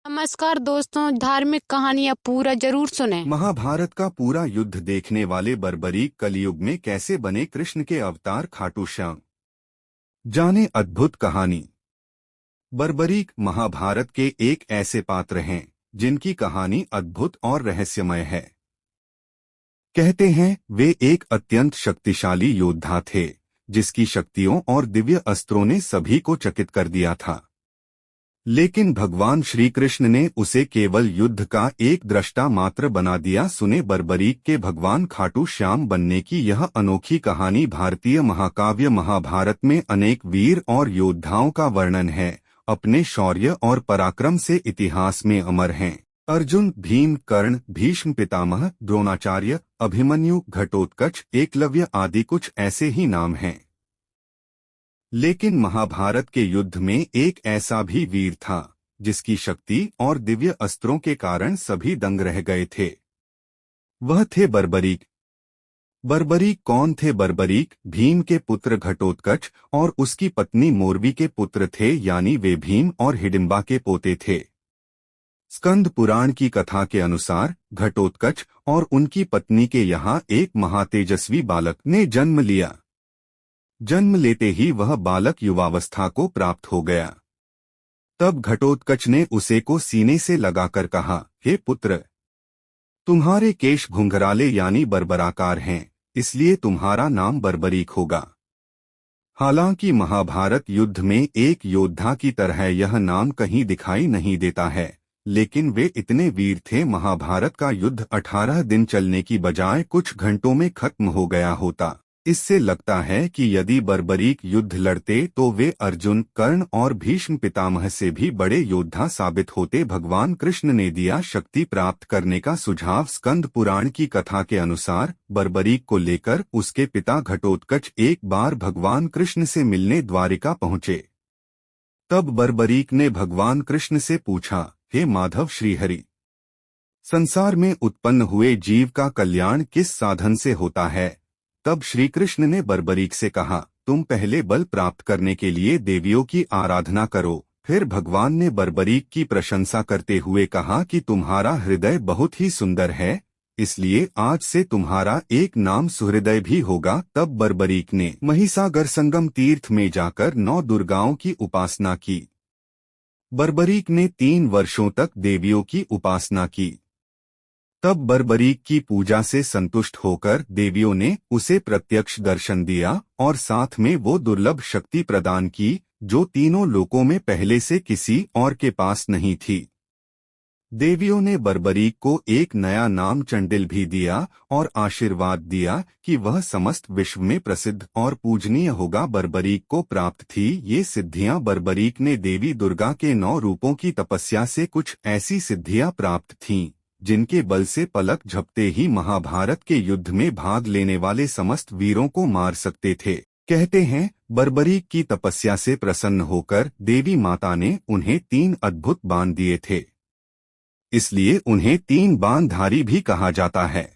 नमस्कार दोस्तों, धार्मिक कहानियाँ पूरा जरूर सुने। महाभारत का पूरा युद्ध देखने वाले बर्बरीक कलयुग में कैसे बने कृष्ण के अवतार खाटू श्याम। जाने अद्भुत कहानी। बर्बरीक महाभारत के एक ऐसे पात्र हैं जिनकी कहानी अद्भुत और रहस्यमय है। कहते हैं वे एक अत्यंत शक्तिशाली योद्धा थे जिसकी शक्तियों और दिव्य अस्त्रों ने सभी को चकित कर दिया था। लेकिन भगवान श्री कृष्ण ने उसे केवल युद्ध का एक दृष्टा मात्र बना दिया। सुने बर्बरीक के भगवान खाटू श्याम बनने की यह अनोखी कहानी। भारतीय महाकाव्य महाभारत में अनेक वीर और योद्धाओं का वर्णन है। अपने शौर्य और पराक्रम से इतिहास में अमर हैं अर्जुन, भीम, कर्ण, भीष्म पितामह, द्रोणाचार्य, अभिमन्यु, घटोत्कच, एकलव्य आदि कुछ ऐसे ही नाम हैं। लेकिन महाभारत के युद्ध में एक ऐसा भी वीर था जिसकी शक्ति और दिव्य अस्त्रों के कारण सभी दंग रह गए थे। वह थे बर्बरीक। बर्बरीक कौन थे? बर्बरीक भीम के पुत्र घटोत्कच और उसकी पत्नी मोरवी के पुत्र थे, यानी वे भीम और हिडिंबा के पोते थे। स्कंद पुराण की कथा के अनुसार घटोत्कच और उनकी पत्नी के यहाँ एक महातेजस्वी बालक ने जन्म लिया। जन्म लेते ही वह बालक युवावस्था को प्राप्त हो गया। तब घटोत्कच ने उसे को सीने से लगाकर कहा, हे पुत्र, तुम्हारे केश घुंघराले यानी बर्बराकार हैं, इसलिए तुम्हारा नाम बर्बरीक होगा। हालांकि महाभारत युद्ध में एक योद्धा की तरह यह नाम कहीं दिखाई नहीं देता है, लेकिन वे इतने वीर थे। महाभारत का युद्ध 18 दिन चलने की बजाय कुछ घंटों में खत्म हो गया होता। इससे लगता है कि यदि बर्बरीक युद्ध लड़ते तो वे अर्जुन, कर्ण और भीष्म पितामह से भी बड़े योद्धा साबित होते। भगवान कृष्ण ने दिया शक्ति प्राप्त करने का सुझाव। स्कंद पुराण की कथा के अनुसार बर्बरीक को लेकर उसके पिता घटोत्कच एक बार भगवान कृष्ण से मिलने द्वारिका पहुंचे। तब बर्बरीक ने भगवान कृष्ण से पूछा, हे माधव श्रीहरि, संसार में उत्पन्न हुए जीव का कल्याण किस साधन से होता है? तब श्री कृष्ण ने बर्बरीक से कहा, तुम पहले बल प्राप्त करने के लिए देवियों की आराधना करो। फिर भगवान ने बर्बरीक की प्रशंसा करते हुए कहा कि तुम्हारा हृदय बहुत ही सुंदर है, इसलिए आज से तुम्हारा एक नाम सुहृदय भी होगा। तब बर्बरीक ने महिसागर संगम तीर्थ में जाकर 9 दुर्गाओं की उपासना की। बर्बरीक ने 3 वर्षों तक देवियों की उपासना की। तब बर्बरीक की पूजा से संतुष्ट होकर देवियों ने उसे प्रत्यक्ष दर्शन दिया और साथ में वो दुर्लभ शक्ति प्रदान की जो तीनों लोकों में पहले से किसी और के पास नहीं थी। देवियों ने बर्बरीक को एक नया नाम चंडिल भी दिया और आशीर्वाद दिया कि वह समस्त विश्व में प्रसिद्ध और पूजनीय होगा। बर्बरीक को प्राप्त थी ये सिद्धियां। बर्बरीक ने देवी दुर्गा के 9 रूपों की तपस्या से कुछ ऐसी सिद्धियां प्राप्त थीं जिनके बल से पलक झपते ही महाभारत के युद्ध में भाग लेने वाले समस्त वीरों को मार सकते थे। कहते हैं बर्बरीक की तपस्या से प्रसन्न होकर देवी माता ने उन्हें 3 अद्भुत बाण दिए थे, इसलिए उन्हें 3 बाणधारी भी कहा जाता है।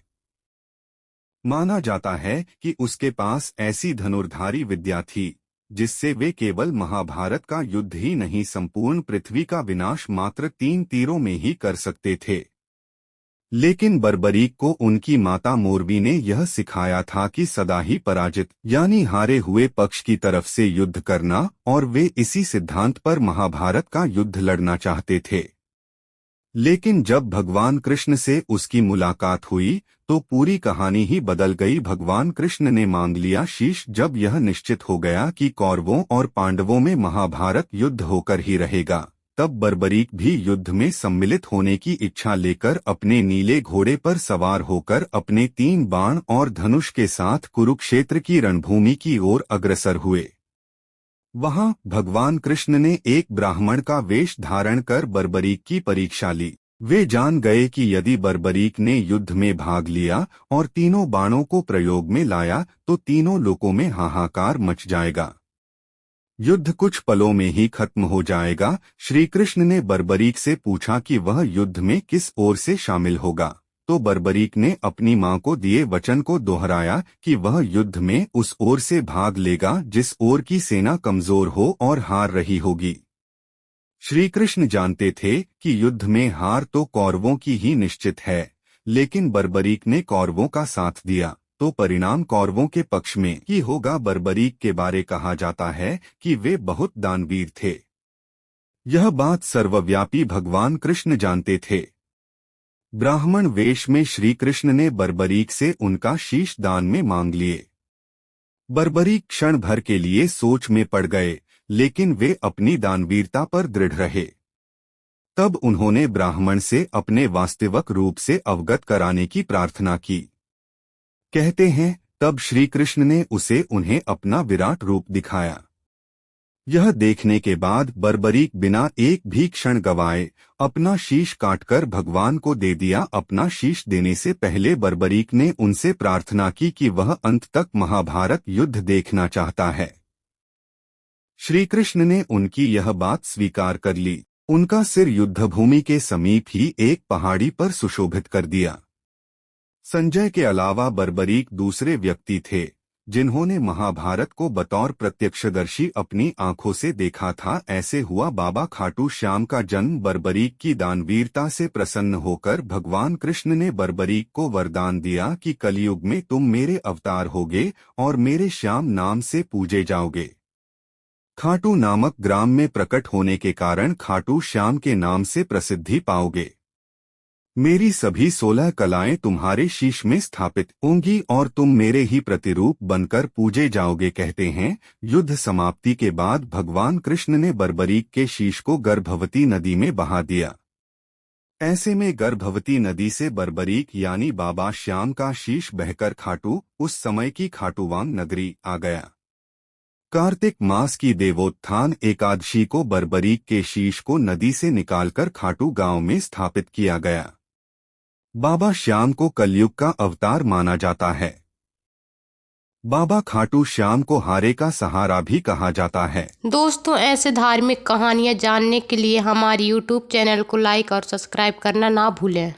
माना जाता है कि उसके पास ऐसी धनुर्धारी विद्या थी जिससे वे केवल महाभारत का युद्ध ही नहीं, संपूर्ण पृथ्वी का विनाश मात्र 3 तीरों में ही कर सकते थे। लेकिन बर्बरीक को उनकी माता मोरवी ने यह सिखाया था कि सदा ही पराजित यानी हारे हुए पक्ष की तरफ से युद्ध करना, और वे इसी सिद्धांत पर महाभारत का युद्ध लड़ना चाहते थे। लेकिन जब भगवान कृष्ण से उसकी मुलाकात हुई तो पूरी कहानी ही बदल गई। भगवान कृष्ण ने मांग लिया शीश। जब यह निश्चित हो गया कि कौरवों और पांडवों में महाभारत युद्ध होकर ही रहेगा, तब बर्बरीक भी युद्ध में सम्मिलित होने की इच्छा लेकर अपने नीले घोड़े पर सवार होकर अपने 3 बाण और धनुष के साथ कुरुक्षेत्र की रणभूमि की ओर अग्रसर हुए। वहां भगवान कृष्ण ने एक ब्राह्मण का वेश धारण कर बर्बरीक की परीक्षा ली। वे जान गए कि यदि बर्बरीक ने युद्ध में भाग लिया और तीनों बाणों को प्रयोग में लाया तो तीनों लोकों में हाहाकार मच जाएगा, युद्ध कुछ पलों में ही खत्म हो जाएगा। श्री कृष्ण ने बर्बरीक से पूछा कि वह युद्ध में किस ओर से शामिल होगा, तो बर्बरीक ने अपनी मां को दिए वचन को दोहराया कि वह युद्ध में उस ओर से भाग लेगा जिस ओर की सेना कमजोर हो और हार रही होगी। श्री कृष्ण जानते थे कि युद्ध में हार तो कौरवों की ही निश्चित है, लेकिन बर्बरीक ने कौरवों का साथ दिया तो परिणाम कौरवों के पक्ष में ही होगा। बर्बरीक के बारे कहा जाता है कि वे बहुत दानवीर थे। यह बात सर्वव्यापी भगवान कृष्ण जानते थे। ब्राह्मण वेश में श्री कृष्ण ने बर्बरीक से उनका शीश दान में मांग लिए। बर्बरीक क्षण भर के लिए सोच में पड़ गए, लेकिन वे अपनी दानवीरता पर दृढ़ रहे। तब उन्होंने ब्राह्मण से अपने वास्तविक रूप से अवगत कराने की प्रार्थना की। कहते हैं, तब श्री कृष्ण ने उन्हें अपना विराट रूप दिखाया। यह देखने के बाद बर्बरीक बिना एक भी क्षण गवाए अपना शीश काटकर भगवान को दे दिया। अपना शीश देने से पहले बर्बरीक ने उनसे प्रार्थना की कि वह अंत तक महाभारत युद्ध देखना चाहता है। श्री कृष्ण ने उनकी यह बात स्वीकार कर ली। उनका सिर युद्धभूमि के समीप ही एक पहाड़ी पर सुशोभित कर दिया। संजय के अलावा बर्बरीक दूसरे व्यक्ति थे जिन्होंने महाभारत को बतौर प्रत्यक्षदर्शी अपनी आंखों से देखा था। ऐसे हुआ बाबा खाटू श्याम का जन्म। बर्बरीक की दानवीरता से प्रसन्न होकर भगवान कृष्ण ने बर्बरीक को वरदान दिया कि कलयुग में तुम मेरे अवतार होगे और मेरे श्याम नाम से पूजे जाओगे। खाटू नामक ग्राम में प्रकट होने के कारण खाटू श्याम के नाम से प्रसिद्धि पाओगे। मेरी सभी 16 कलाएं तुम्हारे शीश में स्थापित होंगी और तुम मेरे ही प्रतिरूप बनकर पूजे जाओगे। कहते हैं, युद्ध समाप्ति के बाद भगवान कृष्ण ने बर्बरीक के शीश को गर्भवती नदी में बहा दिया। ऐसे में गर्भवती नदी से बर्बरीक यानी बाबा श्याम का शीश बहकर खाटू, उस समय की खाटूवान नगरी, आ गया। कार्तिक मास की देवोत्थान एकादशी को बर्बरीक के शीश को नदी से निकालकर खाटू गांव में स्थापित किया गया। बाबा श्याम को कलयुग का अवतार माना जाता है। बाबा खाटू श्याम को हारे का सहारा भी कहा जाता है। दोस्तों, ऐसे धार्मिक कहानियाँ जानने के लिए हमारे YouTube चैनल को लाइक और सब्सक्राइब करना ना भूलें।